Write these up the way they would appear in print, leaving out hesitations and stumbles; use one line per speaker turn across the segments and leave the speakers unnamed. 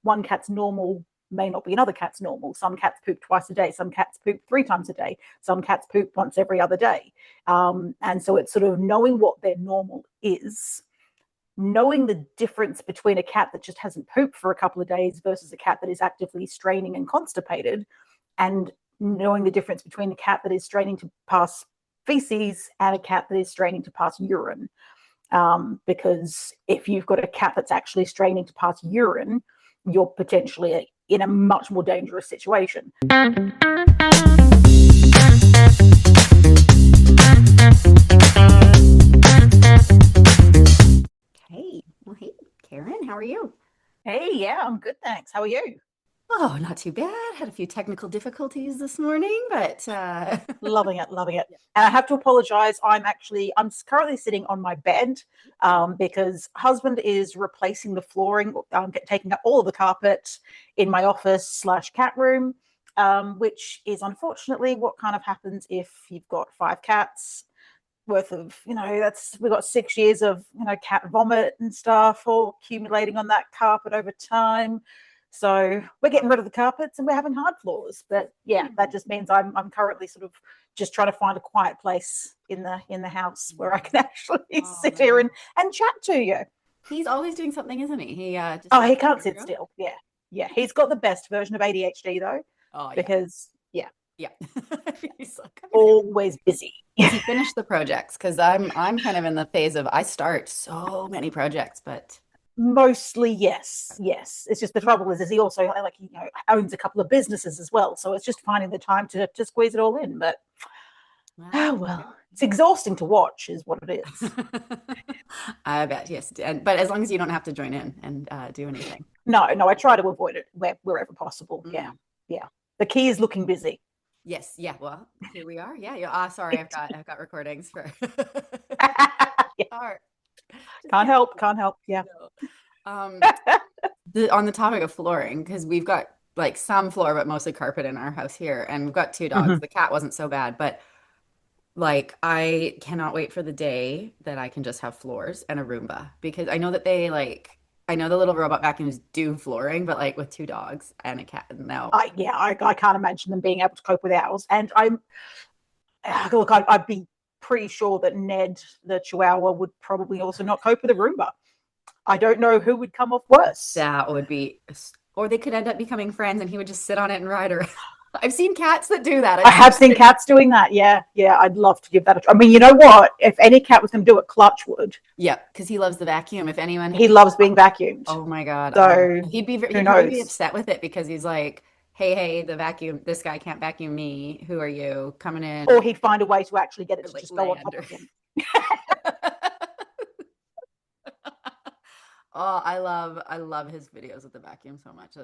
one cat's normal may not be another cat's normal. Some cats poop twice a day. Some cats poop 3 times a day. Some cats poop once every other day. And so it's sort of knowing what their normal is, knowing the difference between a cat that just hasn't pooped for a couple of days versus a cat that is actively straining and constipated, and knowing the difference between a cat that is straining to pass feces and a cat that is straining to pass urine. Because if you've got a cat that's actually straining to pass urine, you're potentially in a much more dangerous situation.
Hey, well, hey, Karyn, how are you?
Hey, yeah, I'm good, thanks. How are you?
Oh, not too bad. Had a few technical difficulties this morning, but
Loving it, loving it. And I have to apologize. I'm currently sitting on my bed because husband is replacing the flooring, taking up all of the carpet in my office slash cat room, which is unfortunately what kind of happens if you've got 5 cats worth of, we've got 6 years of, cat vomit and stuff all accumulating on that carpet over time. So we're getting rid of the carpets and we're having hard floors. But yeah, that just means I'm currently sort of just trying to find a quiet place in the house where I can actually sit here and chat to you.
he's always doing something, isn't he? He just
Oh, he can't sit still. Yeah. Yeah. He's got the best version of ADHD though.
Oh, yeah.
Because yeah.
Yeah. He's like,
always busy.
Has he finished the projects? Because I'm kind of in the phase of I start so many projects, but
Mostly, yes. It's just the trouble is he also owns a couple of businesses as well, so it's just finding the time to squeeze it all in. But well, it's exhausting to watch, is what it is.
I bet, yes. But as long as you don't have to join in and do anything.
No, I try to avoid it wherever possible. Yeah. The key is looking busy.
Yes, yeah. Well, here we are. Yeah. Sorry, I've got recordings for.
Yeah. Can't help. Yeah.
On the topic of flooring, because we've got like some floor, but mostly carpet in our house here, and we've got 2 dogs.
Mm-hmm.
The cat wasn't so bad, but like I cannot wait for the day that I can just have floors and a Roomba because I know that I know the little robot vacuums do flooring, but like with 2 dogs and a cat, no.
I can't imagine them being able to cope with ours. And I'd be pretty sure that Ned, the Chihuahua, would probably also not cope with a Roomba. I don't know who would come off worse.
That would be, or they could end up becoming friends and he would just sit on it and ride her. I've seen cats that do that.
I have seen cats doing that. Yeah. I'd love to give that a try. I mean, you know what? If any cat was going to do it, Clutch would.
Yeah, because he loves the vacuum. If anyone,
he loves being vacuumed.
Oh my God.
So
he'd probably be upset with it because he's like, hey, the vacuum, this guy can't vacuum me. Who are you coming in?
Or he'd find a way to actually get it to just go on top of him.
Oh, I love his videos with the vacuum so much.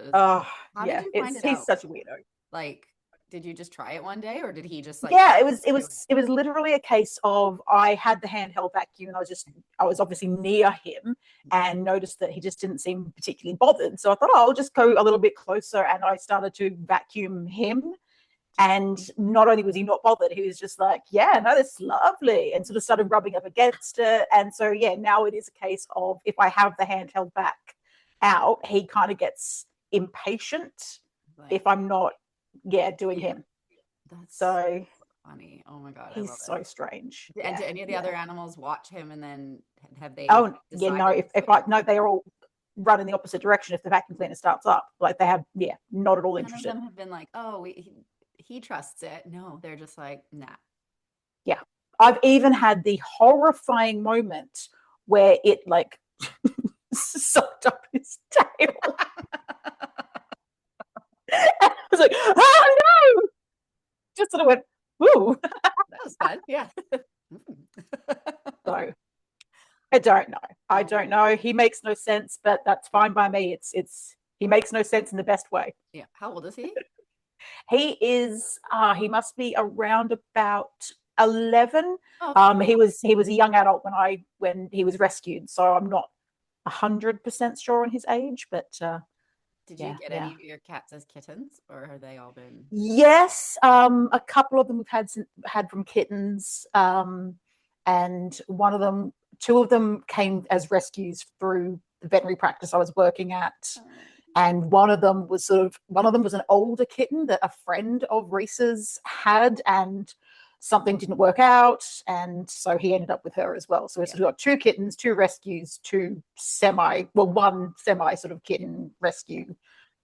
He's such a weirdo.
Like, did you just try it one day, or did he just like?
Yeah, it was literally a case of I had the handheld vacuum, and I was obviously near him, and noticed that he just didn't seem particularly bothered. So I thought, I'll just go a little bit closer, and I started to vacuum him. And not only was he not bothered, he was just like, yeah, no, that's lovely. And sort of started rubbing up against it. And so, yeah, now it is a case of if I have the handheld back out, he kind of gets impatient if I'm not, doing him.
That's
so
funny. Oh my God.
He's so strange.
And do any of the other animals watch him and then have they?
Oh, yeah, no, they are all run in the opposite direction if the vacuum cleaner starts up. Like they have, not at all interested.
None of them have been like, oh, he trusts it. No, they're just like, nah.
Yeah. I've even had the horrifying moment where it like sucked up his tail. I was like, oh no! Just sort of went, ooh.
That was fun. Yeah.
So I don't know. He makes no sense, but that's fine by me. He makes no sense in the best way.
Yeah. How old is he?
He is he must be around about 11.
Okay.
He was a young adult when he was rescued, so I'm not 100% sure on his age, but
did you get any of your cats as kittens, or have they all been?
Yes, a couple of them we've had from kittens, and two of them came as rescues through the veterinary practice I was working at. And one of them was an older kitten that a friend of Reese's had, and something didn't work out, and so he ended up with her as well. So we've got two kittens, two rescues, one semi sort of kitten rescue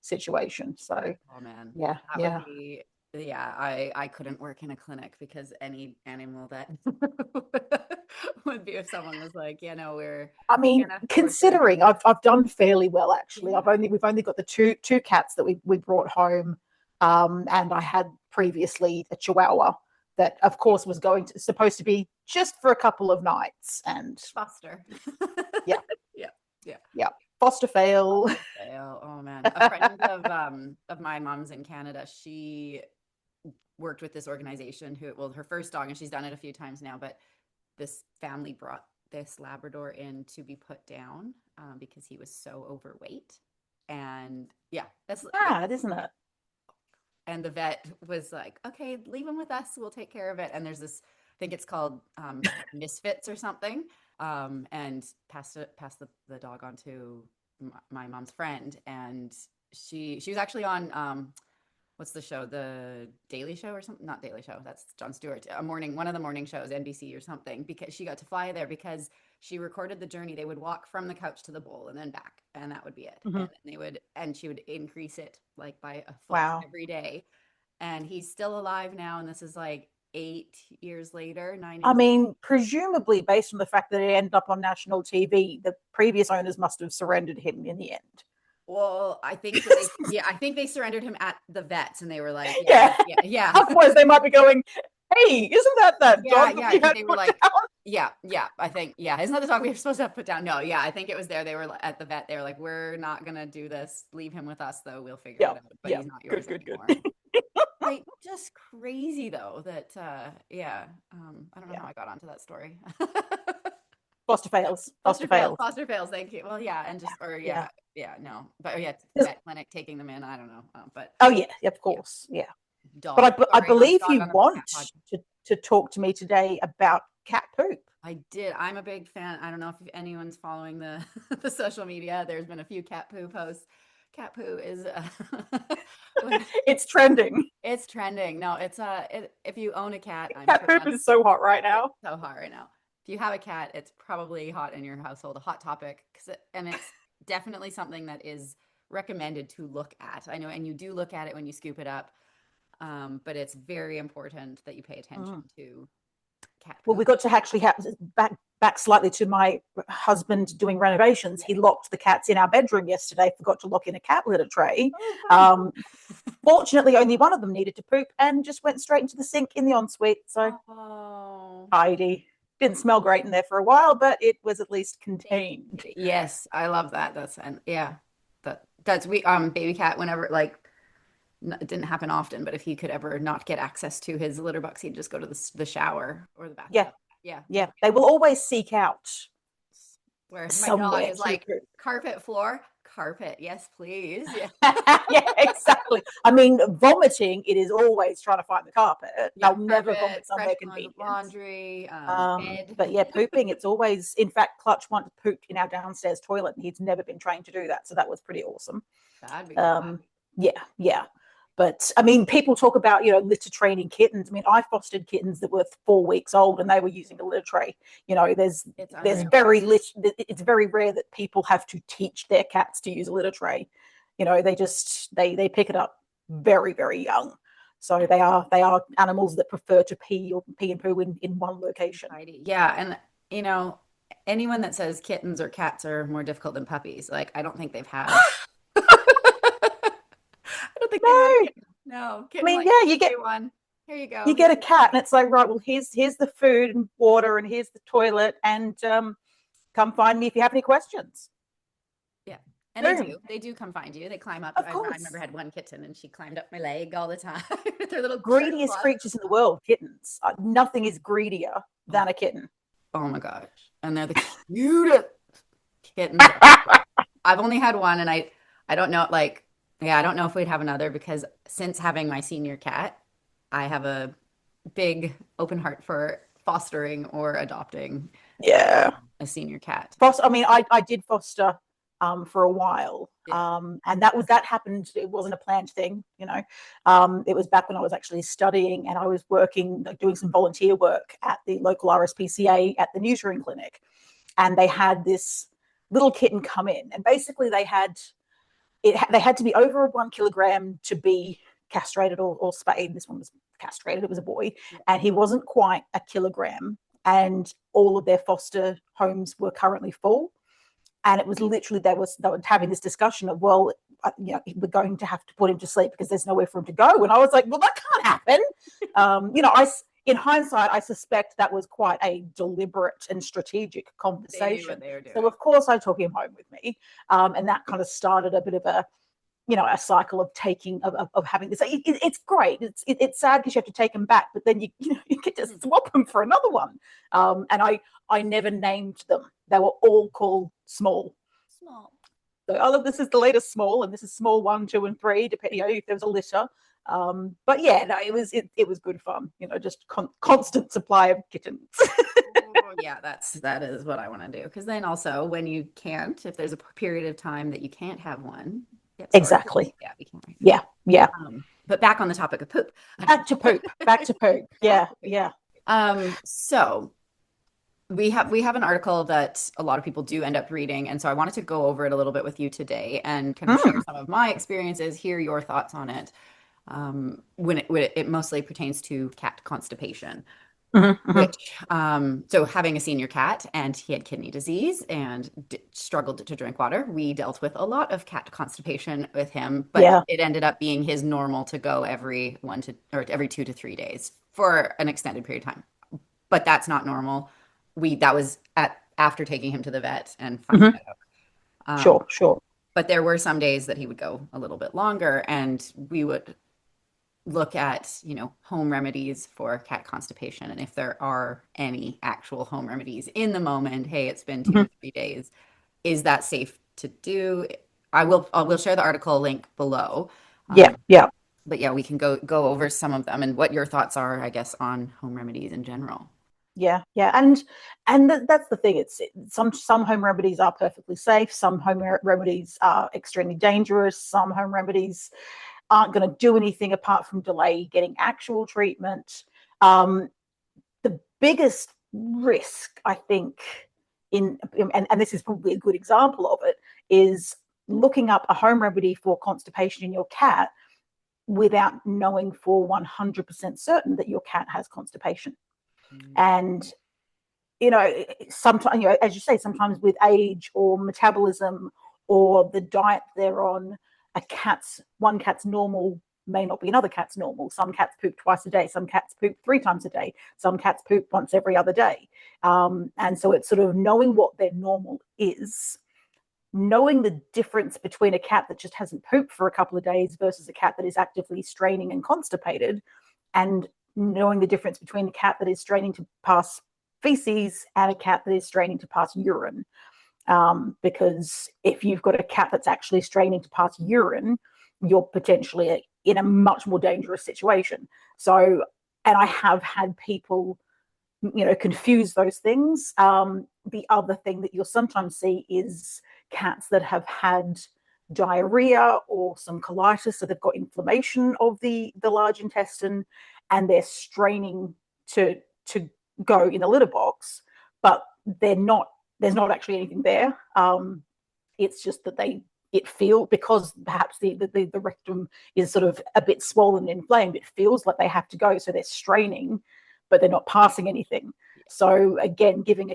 situation. So
Oh man,
yeah,
that would
yeah.
be, yeah, I couldn't work in a clinic because any animal that would be if someone was like, you know,
I
we
mean,
can't afford to.
considering I've done fairly well actually.
Yeah.
We've only got the two cats that we brought home, and I had previously a Chihuahua that, of
Yeah.
course, was supposed to be just for a couple of nights, and
Foster.
yeah,
Yeah. Yeah.
yeah, foster fail.
Fail. Oh man. A friend of my mom's in Canada. She worked with this organization well, her first dog, and she's done it a few times now, but this family brought this Labrador in to be put down because he was so overweight. And yeah, that's
Sad, isn't it?
and the vet was like, okay, leave him with us, we'll take care of it. And there's this, I think it's called Misfits or something, and passed the dog on to my mom's friend. And she was actually on what's the show, the Daily Show or something, not Daily Show, that's Jon Stewart, one of the morning shows, NBC or something, because she got to fly there because she recorded the journey. They would walk from the couch to the bowl and then back, and that would be it.
Mm-hmm.
And she would increase it like by a foot
Wow.
every day. And he's still alive now, and this is like 8 years later, 9
I
years.
mean, presumably based on the fact that it ended up on national TV, the previous owners must have surrendered him in the end.
Well, I think I think they surrendered him at the vets, and they were like,
Yeah.
yeah.
Otherwise, they might be going, "Hey, isn't that
Yeah,
dog
yeah.
that we
I think
had
they were
put
like,
down?"
yeah. I think, yeah. Isn't that the dog we were supposed to have put down? No, yeah. I think it was there. They were at the vet. They were like, we're not gonna do this. Leave him with us, though. We'll figure
Yeah,
it out. But
yeah.
he's not yours
Good.
anymore. Like, just crazy though. That, yeah. I don't know
Yeah.
how I got onto that story.
Foster fails.
Foster
Foster
fails.
fails.
Foster fails. Thank you. Well, yeah, and just or
Yeah.
yeah, no, but yeah,
Yes.
vet clinic taking them in. I don't know, but
Oh yeah, of
yeah,
course. Yeah. But
dog.
I
Sorry,
believe
dog
you
on the cat
want
pod.
to talk to me today about cat poop.
I did. I'm a big fan. I don't know if anyone's following the the social media. There's been a few cat poo posts. Cat poo is
It's trending.
it's trending. No, if you own a cat, I'm
Cat
sure
poop is so hot right
it's
now.
so hot right now. If you have a cat, it's probably hot in your household, a hot topic, and it's definitely something that is recommended to look at. I know, and you do look at it when you scoop it up, but it's very important that you pay attention to cat
Well, we
poop.
got to actually have back slightly to my husband doing renovations.
Yeah.
He locked the cats in our bedroom yesterday. Forgot to lock in a cat litter tray.
Oh, fun.
Fortunately, only one of them needed to poop and just went straight into the sink in the ensuite. So
Oh,
tidy. Didn't smell great in there for a while, but it was at least contained.
yes, I love that. And yeah, that's we baby cat whenever like it didn't happen often, but if he could ever not get access to his litter box, he'd just go to the shower or the
Yeah,
bathtub. Yeah,
yeah. They will always seek out
where my dog
somewhere
is
to
like
poop.
carpet floor, carpet, yes, please. Yeah.
Yeah, exactly. I mean, vomiting, it is always trying to find the carpet.
Yeah,
They'll never vomit
carpet, fresh
somewhere
clothes,
convenient.
laundry, bed.
But yeah, pooping, it's always, in fact, Clutch once pooped in our downstairs toilet and he's never been trained to do that. So that was pretty awesome.
That'd be cool.
Yeah, yeah. But I mean, people talk about, litter training kittens. I mean, I fostered kittens that were 4 weeks old and they were using a litter tray. There's
It's
there's
unreal.
it's very rare that people have to teach their cats to use a litter tray. They pick it up very, very young. So they are animals that prefer to pee and poo in one location.
Yeah, and you know, anyone that says kittens or cats are more difficult than puppies, like I don't think they've had. I don't think they had a
No,
kitten. No,
I
kitten
mean,
like
yeah,
day one. Here you go.
you get a cat and it's like, right, well, here's the food and water and here's the toilet, and come find me if you have any questions.
Yeah. And
Boom.
they do come find you. They climb up.
Of
I remember
course.
I had one kitten and she climbed up my leg all the time with her little sharp
Greediest
claws.
creatures in the world, kittens. Nothing is greedier than a kitten.
Oh my gosh. And they're the cutest kittens. I've only had one, and I don't know, like, yeah, I don't know if we'd have another because since having my senior cat, I have a big open heart for fostering or adopting
Yeah.
a senior cat.
I mean, I did foster for a while.
Yeah.
And that happened. It wasn't a planned thing, you know. It was back when I was actually studying, and I was working, like, doing some volunteer work at the local RSPCA at the neutering clinic, and they had this little kitten come in, and basically they had to be over 1 kilogram to be castrated or spayed. This one was castrated. It was a boy, and he wasn't quite a kilogram. And all of their foster homes were currently full. And it was literally, they were having this discussion of, well, we're going to have to put him to sleep because there's nowhere for him to go. And I was like, well, that can't happen. In hindsight, I suspect that was quite a deliberate and strategic conversation. So of course I took him home with me. And that kind of started a bit of a cycle of having this. It's great. It's sad because you have to take them back, but then you get to swap them for another one. And I never named them. They were all called Small. So this is the latest Small, and this is Small 1, 2, and 3, depending if there was a litter. But yeah, no, it was good fun. Just constant supply of kittens.
Yeah, that is what I want to do. Because then also, when you can't, if there's a period of time that you can't have one.
Exactly.
Yeah, we can't.
Yeah.
But back on the topic of poop.
Back to poop. Yeah.
So we have an article that a lot of people do end up reading, and so I wanted to go over it a little bit with you today and kind of share some of my experiences, hear your thoughts on it. When it mostly pertains to cat constipation. Which, so having a senior cat, and he had kidney disease and struggled to drink water, we dealt with a lot of cat constipation with him, but it ended up being his normal to go every 2 to 3 days for an extended period of time. But that's not normal. That was after taking him to the vet and finding that out.
Sure.
But there were some days that he would go a little bit longer, and we would look at, home remedies for cat constipation. And if there are any actual home remedies in the moment, hey, it's been 2 to 3 days, is that safe to do? We'll share the article link below.
Yeah.
But yeah, we can go over some of them and what your thoughts are, I guess, on home remedies in general.
Yeah. And that's the thing. It's some home remedies are perfectly safe. Some home remedies are extremely dangerous. Some home remedies aren't going to do anything apart from delay getting actual treatment. The biggest risk, I think, and this is probably a good example of it, is looking up a home remedy for constipation in your cat without knowing for 100% certain that your cat has constipation. And sometimes, as you say, sometimes with age or metabolism or the diet they're on, one cat's normal may not be another cat's normal. Some cats poop twice a day. Some cats poop 3 times a day. Some cats poop once every other day. And so it's sort of knowing what their normal is, knowing the difference between a cat that just hasn't pooped for a couple of days versus a cat that is actively straining and constipated, and knowing the difference between a cat that is straining to pass feces and a cat that is straining to pass urine. Because if you've got a cat that's actually straining to pass urine, you're potentially in a much more dangerous situation. So, and I have had people, confuse those things. The other thing that you'll sometimes see is cats that have had diarrhea or some colitis, so they've got inflammation of the large intestine, and they're straining to go in the litter box, but there's not actually anything there. It's just that it feels, because perhaps the rectum is sort of a bit swollen and inflamed, it feels like they have to go, so they're straining, but they're not passing anything. So again, giving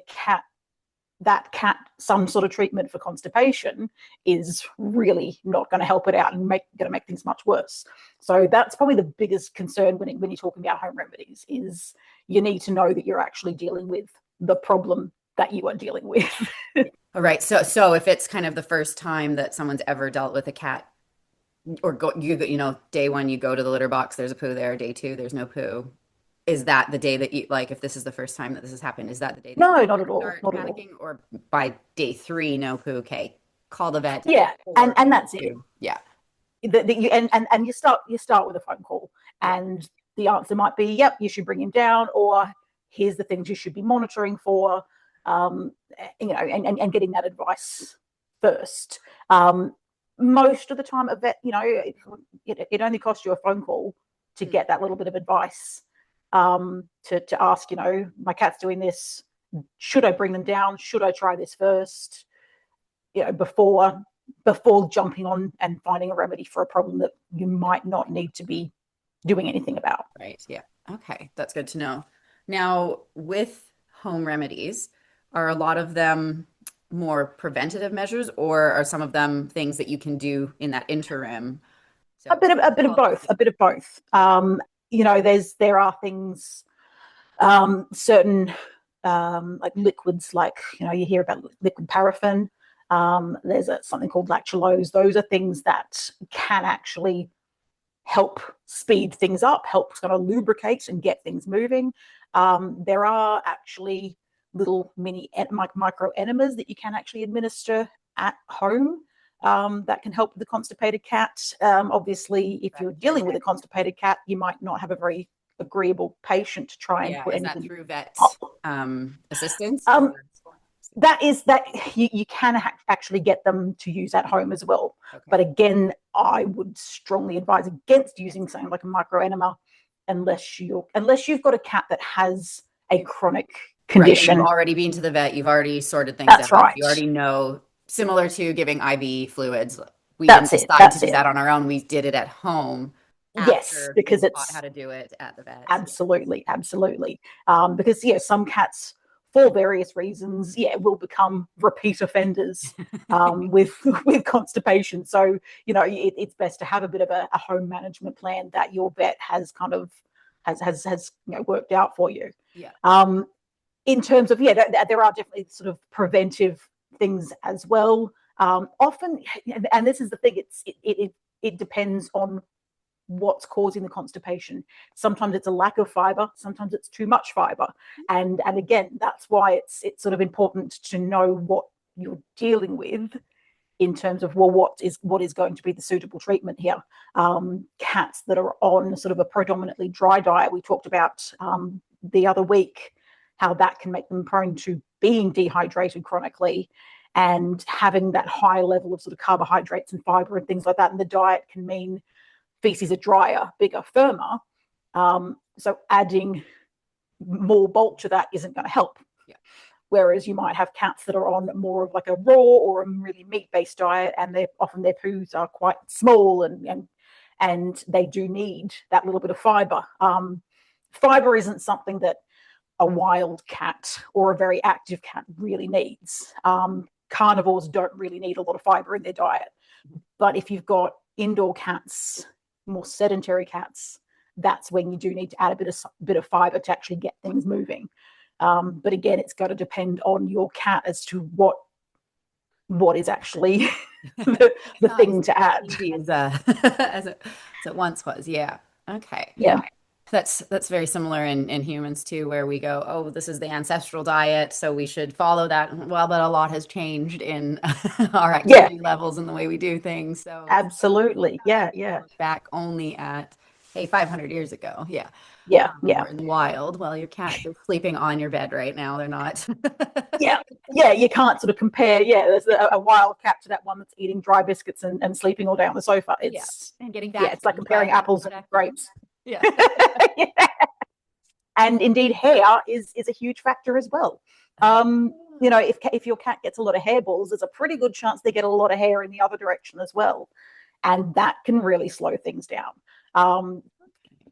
that cat some sort of treatment for constipation is really not going to help it out and going to make things much worse. So that's probably the biggest concern when you're talking about home remedies, is you need to know that you're actually dealing with the problem that you are dealing with.
All right. So if it's kind of the first time that someone's ever dealt with a cat, or day 1 you go to the litter box, there's a poo there. Day 2 there's no poo. Is that the day that you, like, if this is the first time that this has happened, is that the day that
no, not at all.
Start panicking? Or by day 3, no poo, okay, call the vet.
Yeah, and that's it.
Yeah.
And you start with a phone call, and the answer might be, yep, you should bring him down, or here's the things you should be monitoring for, and getting that advice first. Most of the time, a vet, it only costs you a phone call to get that little bit of advice, to ask, my cat's doing this. Should I bring them down? Should I try this first? Before jumping on and finding a remedy for a problem that you might not need to be doing anything about.
Right. Yeah. Okay. That's good to know. Now, with home remedies, are a lot of them more preventative measures, or are some of them things that you can do in that interim? So
A bit of both. A bit of both. There are things, certain like liquids, like you hear about liquid paraffin. There's something called lactulose. Those are things that can actually help speed things up, help kind of lubricate and get things moving. There are actually little mini micro enemas that you can actually administer at home, that can help with the constipated cat. Obviously, if you're dealing with a constipated cat, you might not have a very agreeable patient to try and put
is
anything.
that through vet assistance?
That you can actually get them to use at home as well.
Okay.
But again, I would strongly advise against using something like a microenema unless you've got a cat that has a chronic condition.
Right, you've already been to the vet, you've already sorted things
That's
out.
right.
You already know, similar to giving IV fluids. We
That's
didn't
it.
decide to do that on our own. We did it at home.
Yes, because
we
it's
taught how to do it at the vet.
absolutely. Because some cats, for various reasons, will become repeat offenders with constipation. So it's best to have a bit of a home management plan that your vet has kind of has worked out for you.
Yeah.
In terms of there are definitely sort of preventive things as well. Often, and this is the thing, it depends on what's causing the constipation. Sometimes it's a lack of fiber, sometimes it's too much fiber, and again, that's why it's sort of important to know what you're dealing with in terms of what is going to be the suitable treatment here. Cats that are on sort of a predominantly dry diet, we talked about the other week, how that can make them prone to being dehydrated chronically and having that high level of sort of carbohydrates and fiber and things like that. And the diet can mean feces are drier, bigger, firmer. So adding more bulk to that isn't going to help.
Yeah.
Whereas you might have cats that are on more of like a raw or a really meat-based diet, and their poos are quite small, and they do need that little bit of fiber. Fiber isn't something that a wild cat or a very active cat really needs. Carnivores don't really need a lot of fiber in their diet. But if you've got indoor cats, more sedentary cats, that's when you do need to add a bit of fiber to actually get things moving. But again, it's got to depend on your cat as to what is actually the thing to add.
As it once was. Yeah. Okay.
Yeah.
That's very similar in humans too, where we go, oh, this is the ancestral diet, so we should follow that. Well, but a lot has changed in our activity levels and the way we do things. So
absolutely. Yeah.
Back only at 500 years ago. Yeah.
Or
in the wild. Well, your cat is sleeping on your bed right now. They're not.
Yeah. You can't sort of compare. Yeah, there's a wild cat to that one that's eating dry biscuits and sleeping all day on the sofa. It's
and getting back.
It's like comparing apples and grapes.
Yeah.
And indeed, hair is a huge factor as well. If your cat gets a lot of hairballs, there's a pretty good chance they get a lot of hair in the other direction as well, and that can really slow things down.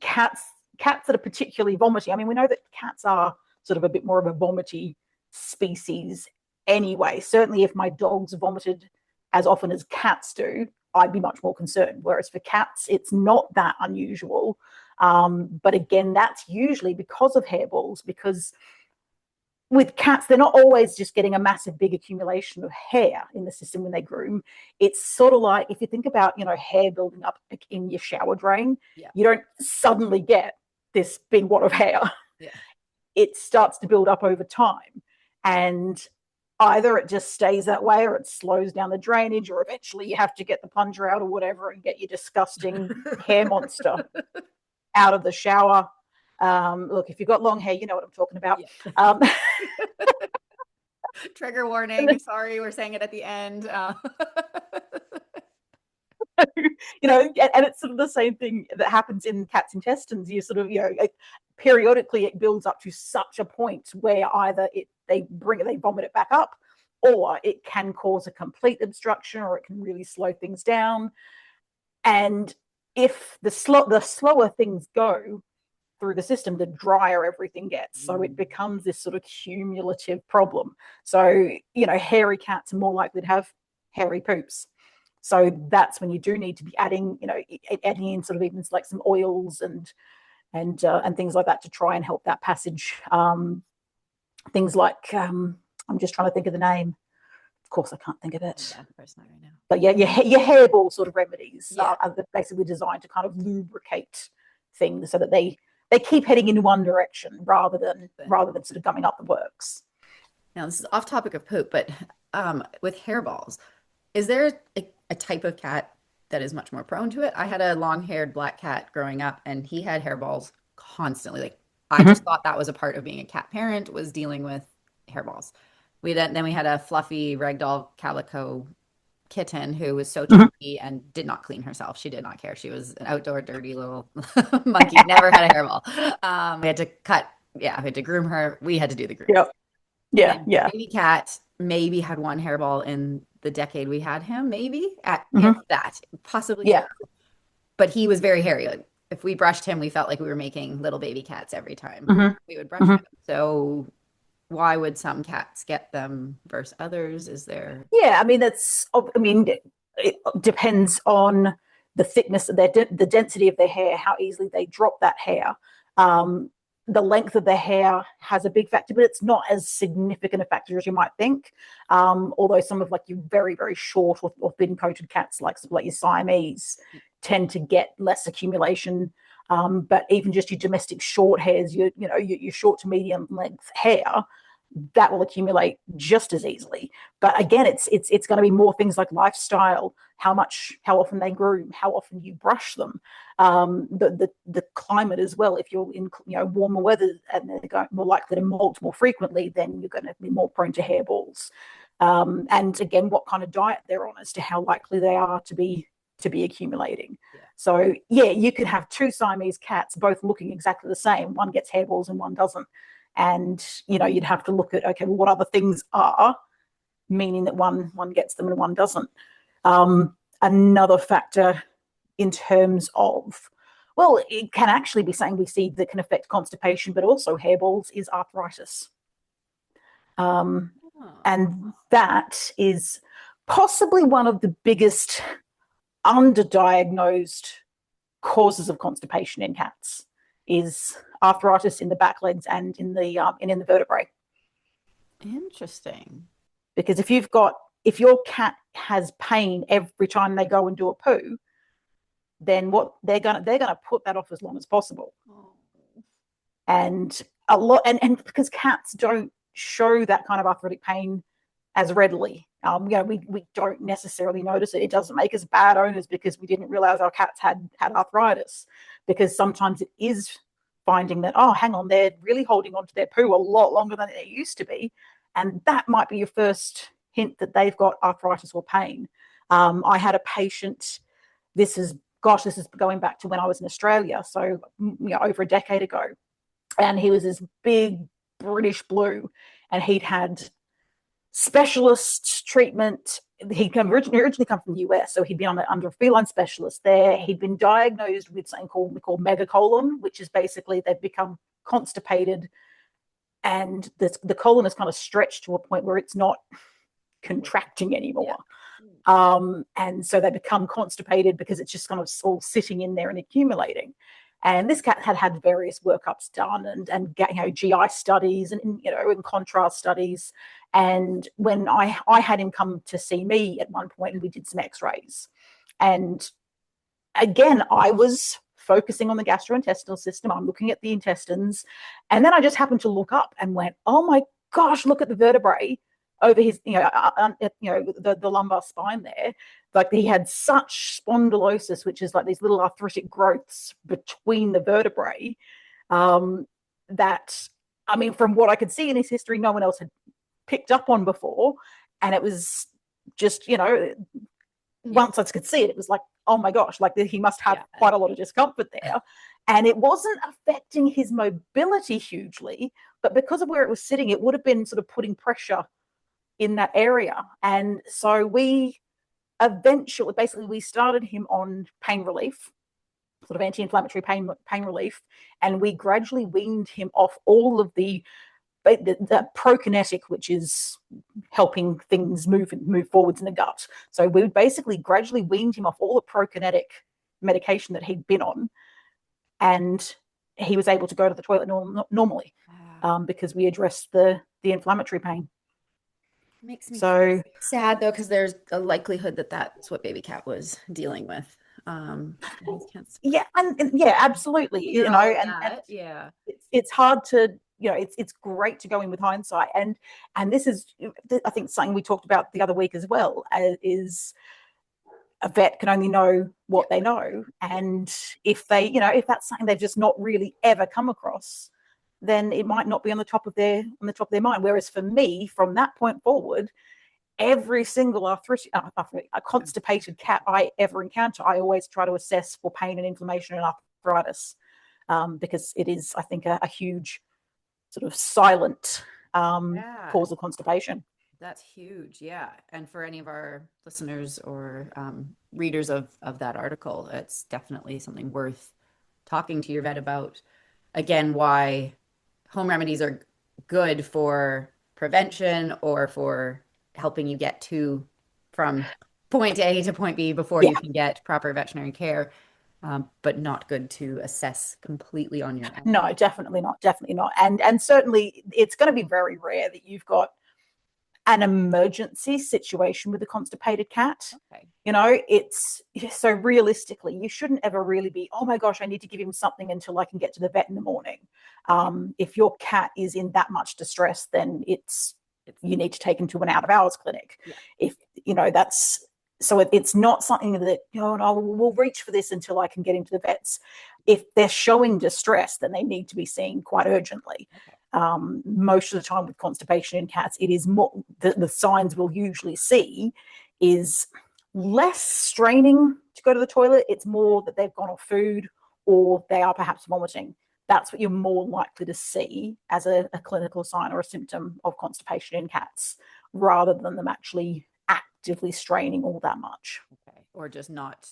Cats that are particularly vomity. I mean, we know that cats are sort of a bit more of a vomity species anyway. Certainly, if my dogs vomited as often as cats do, I'd be much more concerned. Whereas for cats, it's not that unusual. But again, that's usually because of hairballs, because with cats, they're not always just getting a massive big accumulation of hair in the system when they groom. It's sort of like, if you think about, hair building up in your shower drain, you don't suddenly get this big wad of hair.
Yeah.
It starts to build up over time. And either it just stays that way, or it slows down the drainage, or eventually you have to get the plunger out or whatever and get your disgusting hair monster out of the shower. Look, if you've got long hair, you know what I'm talking about. Yeah.
Trigger warning. Sorry, we're saying it at the end.
And it's sort of the same thing that happens in cats' intestines. You sort of, periodically it builds up to such a point where either they vomit it back up, or it can cause a complete obstruction, or it can really slow things down. And if the slower things go through the system, the drier everything gets. So it becomes this sort of cumulative problem. So, hairy cats are more likely to have hairy poops. So that's when you do need to be adding in sort of even like some oils and things like that to try and help that passage. Things like I'm just trying to think of the name. Of course, I can't think of it.
Yeah, of course not right now.
But yeah, your hairball sort of remedies are basically designed to kind of lubricate things so that they keep heading in one direction rather than sort of gumming up the works.
Now, this is off topic of poop, but with hairballs, is there a type of cat that is much more prone to it? I had a long-haired black cat growing up, and he had hairballs constantly. Like, I just thought that was a part of being a cat parent, was dealing with hairballs. Then we had a fluffy ragdoll calico kitten who was so chunky and did not clean herself. She did not care. She was an outdoor dirty little monkey, never had a hairball. We had to groom her. We had to do the groom.
Yeah.
Baby cat maybe had one hairball in the decade we had him, maybe if that, possibly.
Yeah.
But he was very hairy. Like, if we brushed him, we felt like we were making little baby cats every time we would brush him. So why would some cats get them versus others? Is there?
Yeah, it depends on the thickness of the density of their hair, how easily they drop that hair. The length of the hair has a big factor, but it's not as significant a factor as you might think. Although some of like your very, very short or thin coated cats, like your Siamese, tend to get less accumulation. But even just your domestic short hairs, your short to medium length hair, that will accumulate just as easily. But again, it's going to be more things like lifestyle, how often they groom, how often you brush them, the climate as well. If you're in warmer weather and they're more likely to molt more frequently, then you're going to be more prone to hairballs. And again, what kind of diet they're on as to how likely they are to be accumulating. So you could have two Siamese cats both looking exactly the same. One gets hairballs and one doesn't. And, you'd have to look at, okay, well, what other things are meaning that one gets them and one doesn't. Another factor in terms of, well, it can actually be saying we see that can affect constipation, but also hairballs, is arthritis. And that is possibly one of the biggest underdiagnosed causes of constipation in cats, is arthritis in the back legs and in the vertebrae.
Interesting.
Because if your cat has pain every time they go and do a poo, then what they're gonna put that off as long as possible. And a lot, and because cats don't show that kind of arthritic pain as readily. We don't necessarily notice it. It doesn't make us bad owners because we didn't realize our cats had arthritis, because sometimes it is finding that, oh, hang on, they're really holding on to their poo a lot longer than they used to be. And that might be your first hint that they've got arthritis or pain. I had a patient, this is going back to when I was in Australia, so over a decade ago. And he was this big British blue, and he'd had specialist treatment. He'd originally come from the US, so he'd been under a feline specialist there. He'd been diagnosed with something called megacolon, which is basically they've become constipated, and the colon is kind of stretched to a point where it's not contracting anymore. And so they become constipated because it's just kind of all sitting in there and accumulating. And this cat had various workups done and GI studies and contrast studies. And when I had him come to see me at one point, and we did some X-rays. And again, I was focusing on the gastrointestinal system. I'm looking at the intestines. And then I just happened to look up and went, oh my gosh, look at the vertebrae over his, the lumbar spine there. Like, he had such spondylosis, which is like these little arthritic growths between the vertebrae, that, I mean, from what I could see in his history, no one else picked up on before. And it was just, once I could see it, it was like, oh my gosh, like he must have quite a lot of discomfort there. And it wasn't affecting his mobility hugely, but because of where it was sitting, it would have been sort of putting pressure in that area. And so we eventually, basically, we started him on pain relief, sort of anti-inflammatory pain relief, and we gradually weaned him off all of the prokinetic, which is helping things move forwards in the gut. So we basically gradually weaned him off all the prokinetic medication that he'd been on, and he was able to go to the toilet normally, because we addressed the inflammatory pain.
It makes me so sad though, because there's a likelihood that that's what baby cat was dealing with.
Yeah, and yeah, absolutely. And it's hard to, it's great to go in with hindsight, and this is, I think, something we talked about the other week as well, is a vet can only know what they know, and if they, if that's something they've just not really ever come across, then it might not be on the top of their mind. Whereas for me, from that point forward, every single a constipated cat I ever encounter, I always try to assess for pain and inflammation and arthritis, because it is, I think, a huge sort of silent cause of constipation.
That's huge. Yeah. And for any of our listeners or readers of that article, it's definitely something worth talking to your vet about. Again, why home remedies are good for prevention or for helping you get from point A to point B before you can get proper veterinary care, but not good to assess completely on your own.
No, definitely not. Definitely not. And certainly it's going to be very rare that you've got an emergency situation with a constipated cat.
Okay.
It's so realistically, you shouldn't ever really be, oh my gosh, I need to give him something until I can get to the vet in the morning. If your cat is in that much distress, then you need to take him to an out of hours clinic. If that's, so it's not something that, we'll reach for this until I can get him to the vets. If they're showing distress, then they need to be seen quite urgently. Most of the time with constipation in cats, it is more, the signs we'll usually see is less straining to go to the toilet. It's more that they've gone off food or they are perhaps vomiting. That's what you're more likely to see as a clinical sign or a symptom of constipation in cats, rather than them actually actively straining all that much.
Okay. Or just not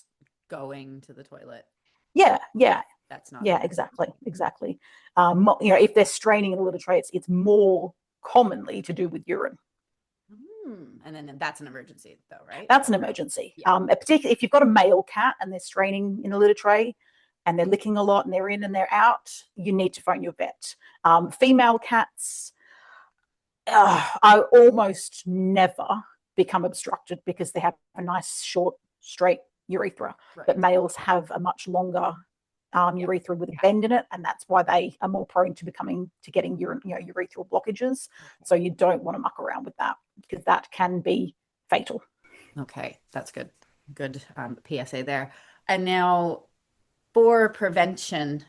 going to the toilet.
Yeah.
That's not.
Yeah, exactly. If they're straining in the litter tray, it's more commonly to do with urine.
And then that's an emergency, though, right?
That's an emergency. Particularly if you've got a male cat and they're straining in the litter tray and they're licking a lot and they're in and they're out, you need to phone your vet. Female cats, I almost never become obstructed because they have a nice, short, straight urethra. Right. But males have a much longer urethra with a bend in it, and that's why they are more prone to getting urethral blockages. So you don't want to muck around with that, because that can be fatal.
Okay, that's good PSA there. And now for prevention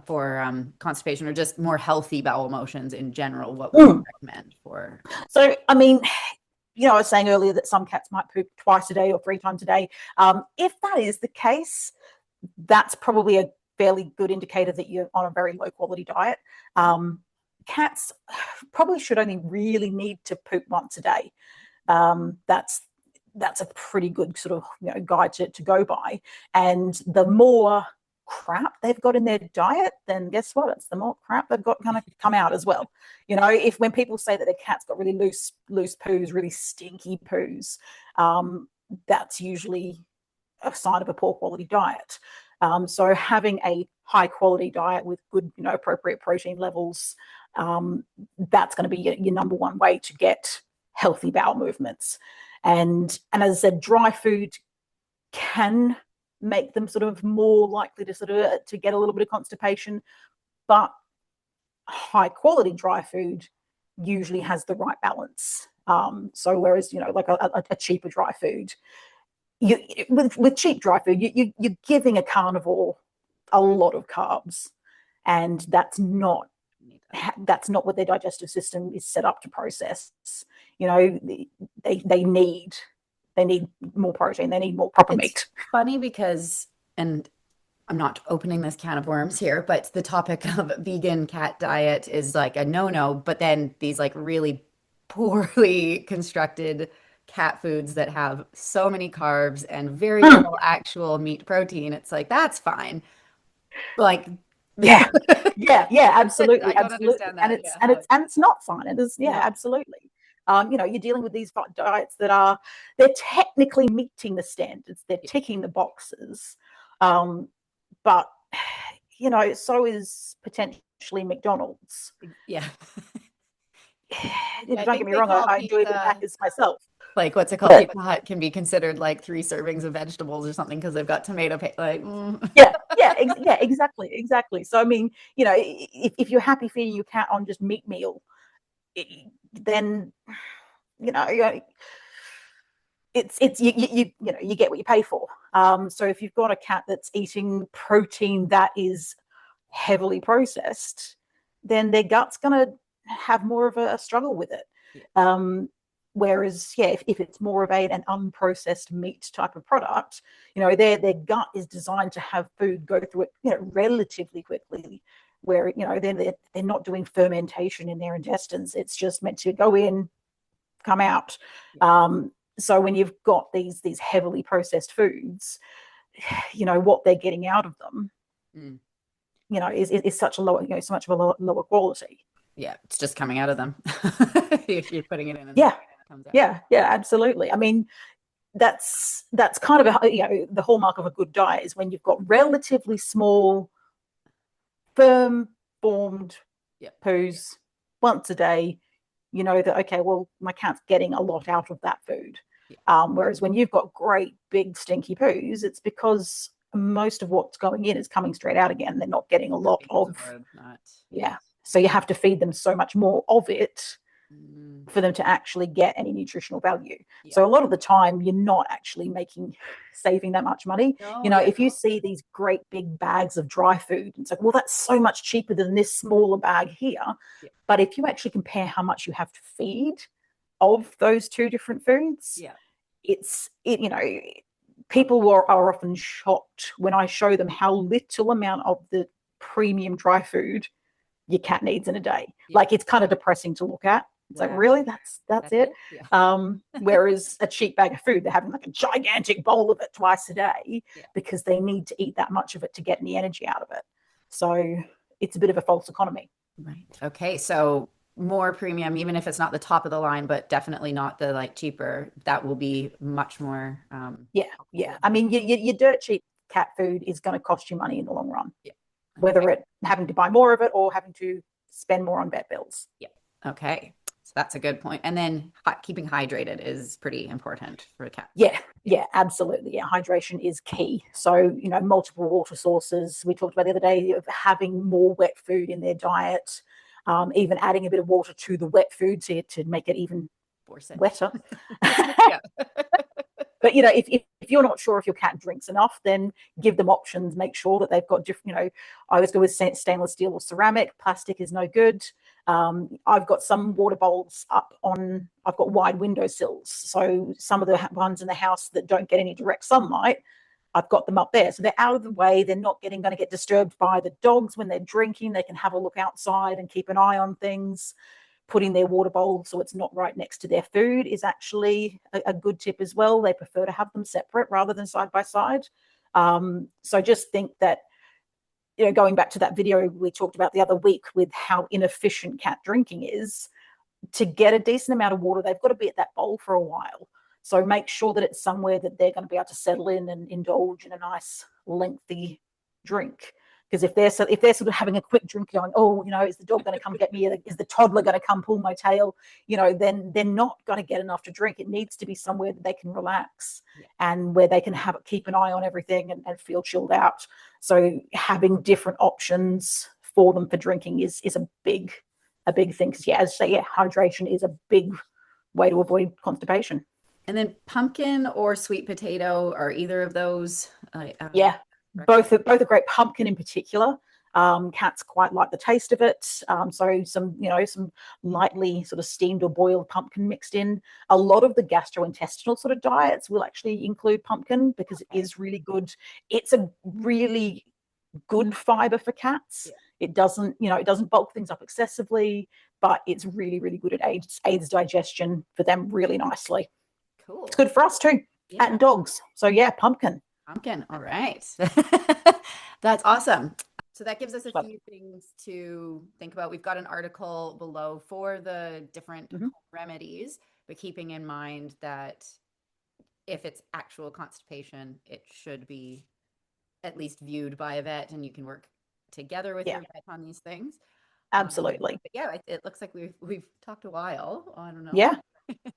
for constipation or just more healthy bowel motions in general, what would you recommend for?
So I mean, I was saying earlier that some cats might poop twice a day or 3 times a day. If that is the case, that's probably a fairly good indicator that you're on a very low quality diet. Cats probably should only really need to poop once a day. That's a pretty good sort of guide to go by. And the more crap they've got in their diet, then guess what? It's the more crap they've got going to come out as well. When people say that their cat's got really loose poos, really stinky poos, that's usually a sign of a poor quality diet. So having a high quality diet with good, appropriate protein levels, that's going to be your number one way to get healthy bowel movements. And as I said, dry food can make them sort of more likely to get a little bit of constipation, but high quality dry food usually has the right balance. So whereas, like a cheaper dry food, with cheap dry food, you're giving a carnivore a lot of carbs, and that's not
need that.
that's not what their digestive system is set up to process. You know, they need more protein. They need more proper
It's
meat.
funny because, and I'm not opening this can of worms here, but the topic of vegan cat diet is like a no-no, but then these like really poorly constructed cat foods that have so many carbs and very
Mm,
little actual meat protein, it's like that's fine. Like
yeah, yeah,
I
absolutely,
don't
absolutely,
understand
and
that.
it's
Yeah,
and
how
it's and it's not fun. It is, yeah,
no.
absolutely. You know, you're dealing with these diets that are they're technically meeting the standards. They're
Yeah.
ticking the boxes, um, but you know, so is potentially McDonald's.
Yeah. Yeah,
Don't
I
get
think
me
they
wrong,
call
I enjoy a bit of
pizza
Macca's myself.
like what's it called?
But
Pizza Hut can be considered like 3 servings of vegetables or something because they've got tomato paste. Like,
yeah, yeah, exactly, exactly. So I mean, you know, if you're happy feeding your cat on just meat meal, then you know, it's you know, you get what you pay for. So if you've got a cat that's eating protein that is heavily processed, then their gut's going to have more of a struggle with it.
yeah,
Whereas, yeah, if it's more of an unprocessed meat type of product, you know, their gut is designed to have food go through it, you know, relatively quickly. Where you know they're not doing fermentation in their intestines. It's just meant to go in, come out.
yeah.
So when you've got these heavily processed foods, you know what they're getting out of them,
Mm.
you know, is such a lower, you know, so much of a lower quality.
Yeah, it's just coming out of them. You're putting it in and
Yeah,
it comes out.
yeah, absolutely. I mean, that's kind of a, you know, the hallmark of a good diet is when you've got relatively small, firm formed
Yeah,
poos once a day. You know that, okay, well, my cat's getting a lot out of that food.
yeah.
Whereas when you've got great big stinky poos, it's because most of what's going in is coming straight out again. They're not getting a lot
Being
of,
absorbed, not. Yeah.
yeah. So you have to feed them so much more of it
Mm,
for them to actually get any nutritional value.
yeah.
So a lot of the time, you're not actually saving that much money. You
No,
know,
yeah.
if you see these great big bags of dry food, it's like, well, that's so much cheaper than this smaller bag here.
Yeah.
But if you actually compare how much you have to feed of those two different foods,
Yeah.
you know, people are often shocked when I show them how little amount of the premium dry food your cat needs in a day.
Yeah.
Like it's kind of depressing to look at. It's like,
Wow.
really, that's
That's
it.
it? Yeah.
Whereas a cheap bag of food, they're having like a gigantic bowl of it twice a day
Yeah.
because they need to eat that much of it to get any energy out of it. So it's a bit of a false economy.
Right. Okay. So more premium, even if it's not the top of the line, but definitely not the like cheaper, that will be much more
Yeah, yeah.
helpful.
I mean, your dirt cheap cat food is going to cost you money in the long run,
Yeah. Okay.
whether it having to buy more of it or having to spend more on vet bills.
Yeah. Okay. So that's a good point. And then keeping hydrated is pretty important for a cat.
Yeah,
Yeah.
yeah, absolutely. Yeah, hydration is key. So, you know, multiple water sources. We talked about the other day of having more wet food in their diet, even adding a bit of water to the wet food to make it even
Force it.
wetter.
Yeah.
But you know, if you're not sure if your cat drinks enough, then give them options. Make sure that they've got different. You know, I always go with stainless steel or ceramic. Plastic is no good. I've got some water bowls up on. I've got wide windowsills, so some of the ones in the house that don't get any direct sunlight, I've got them up there, so they're out of the way. They're not going to get disturbed by the dogs when they're drinking. They can have a look outside and keep an eye on things. Putting their water bowl so it's not right next to their food is actually a good tip as well. They prefer to have them separate rather than side by side. So just think that, you know, going back to that video we talked about the other week with how inefficient cat drinking is, to get a decent amount of water, they've got to be at that bowl for a while. So make sure that it's somewhere that they're going to be able to settle in and indulge in a nice lengthy drink. Because if they're sort of having a quick drink, going, oh, you know, is the dog going to come get me? Is the toddler going to come pull my tail? You know, then they're not going to get enough to drink. It needs to be somewhere that they can relax
Yeah.
and where they can keep an eye on everything and feel chilled out. So having different options for them for drinking is a big thing. Because yeah, as I say, yeah, hydration is a big way to avoid constipation.
And then pumpkin or sweet potato, are either of those
Yeah,
recommend?
both are great. Pumpkin in particular, Cats quite like the taste of it. So some lightly sort of steamed or boiled pumpkin mixed in. A lot of the gastrointestinal sort of diets will actually include pumpkin because it is really good. It's a really good fiber for cats.
Yeah.
It doesn't bulk things up excessively, but it's really, really good. It aids digestion for them really nicely.
Cool.
It's good for us too, cat
Yeah.
and dogs. So yeah, pumpkin.
Pumpkin. All right. That's awesome. So that gives us a
So,
few things to think about. We've got an article below for the different
mhm.
remedies, but keeping in mind that if it's actual constipation, it should be at least viewed by a vet, and you can work together with
Yeah,
your vet on these things.
absolutely.
But yeah, it looks like we've talked a while. I don't know.
Yeah,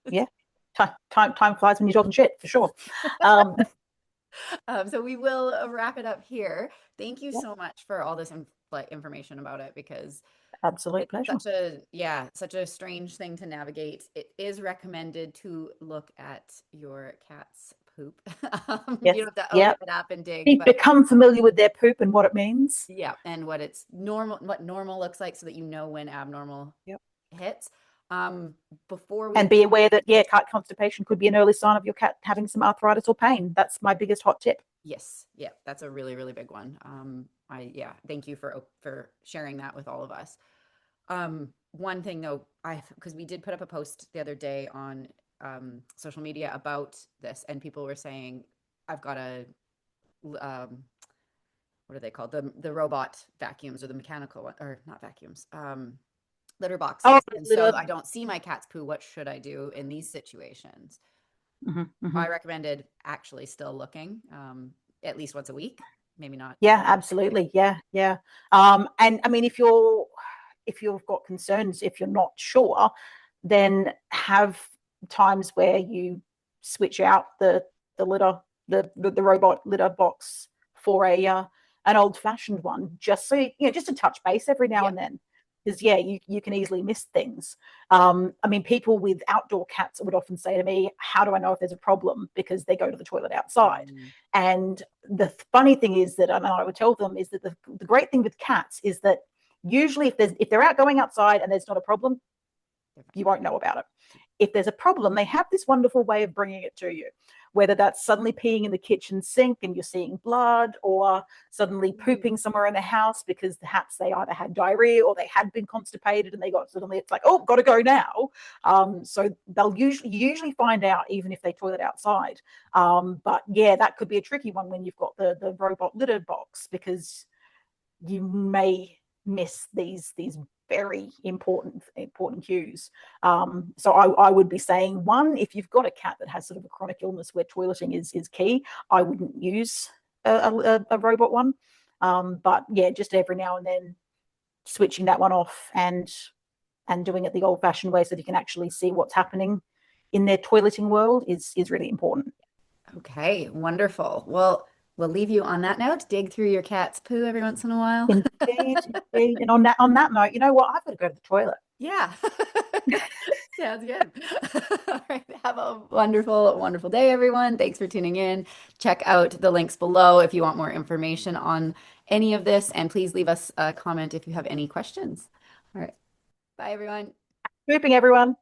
yeah. Time flies when you're talking shit for sure. Um,
So we will wrap it up here. Thank you
yeah,
so much for all this information about it, because
absolute
it's
pleasure.
such a strange thing to navigate. It is recommended to look at your cat's poop. You
Yes,
don't have to open
yeah.
it up and dig, but
Become familiar with their poop and what it means.
yeah, and what normal looks like, so that you know when abnormal
Yep.
hits. Um, Before we
And be aware that, yeah, cat constipation could be an early sign of your cat having some arthritis or pain. That's my biggest hot tip.
Yes, yeah, that's a really, really big one. Thank you for sharing that with all of us. One thing though, because we did put up a post the other day on social media about this, and people were saying, I've got a what are they called? The robot vacuums, or the mechanical one, or not vacuums, litter
Oh,
boxes. And so
little.
I don't see my cat's poo. What should I do in these situations?
Mhm,
I
mhm.
recommended actually still looking, at least once a week, maybe not.
Yeah, absolutely. Yeah, yeah. And I mean, if you've got concerns, if you're not sure, then have times where you switch out the litter, the robot litter box for a an old fashioned one, just so just to touch base every now
Yeah.
and then. Because yeah, you can easily miss things. I mean, people with outdoor cats would often say to me, "How do I know if there's a problem?" Because they go to the toilet outside.
Mm,
And the funny thing is that, and I would tell them, is that the great thing with cats is that usually if they're out going outside and there's not a problem, you won't know about it. If there's a problem, they have this wonderful way of bringing it to you, whether that's suddenly peeing in the kitchen sink and you're seeing blood, or suddenly pooping somewhere in the house because perhaps they either had diarrhea or they had been constipated and they got suddenly, it's like, oh, got to go now. So they'll usually find out even if they toilet outside. But yeah, that could be a tricky one when you've got the robot litter box, because you may miss these very important cues. So I would be saying, one, if you've got a cat that has sort of a chronic illness where toileting is key, I wouldn't use a robot one. But yeah, just every now and then switching that one off and doing it the old fashioned way so that you can actually see what's happening in their toileting world is really important.
okay, wonderful. Well, we'll leave you on that note. Dig through your cat's poo every once in a while.
Indeed, indeed. And on that note, you know what? I've got to go to the toilet.
Yeah. Sounds good. All right. Have a wonderful, wonderful day, everyone. Thanks for tuning in. Check out the links below if you want more information on any of this. And please leave us a comment if you have any questions. All right. Bye, everyone.
Pooping, everyone.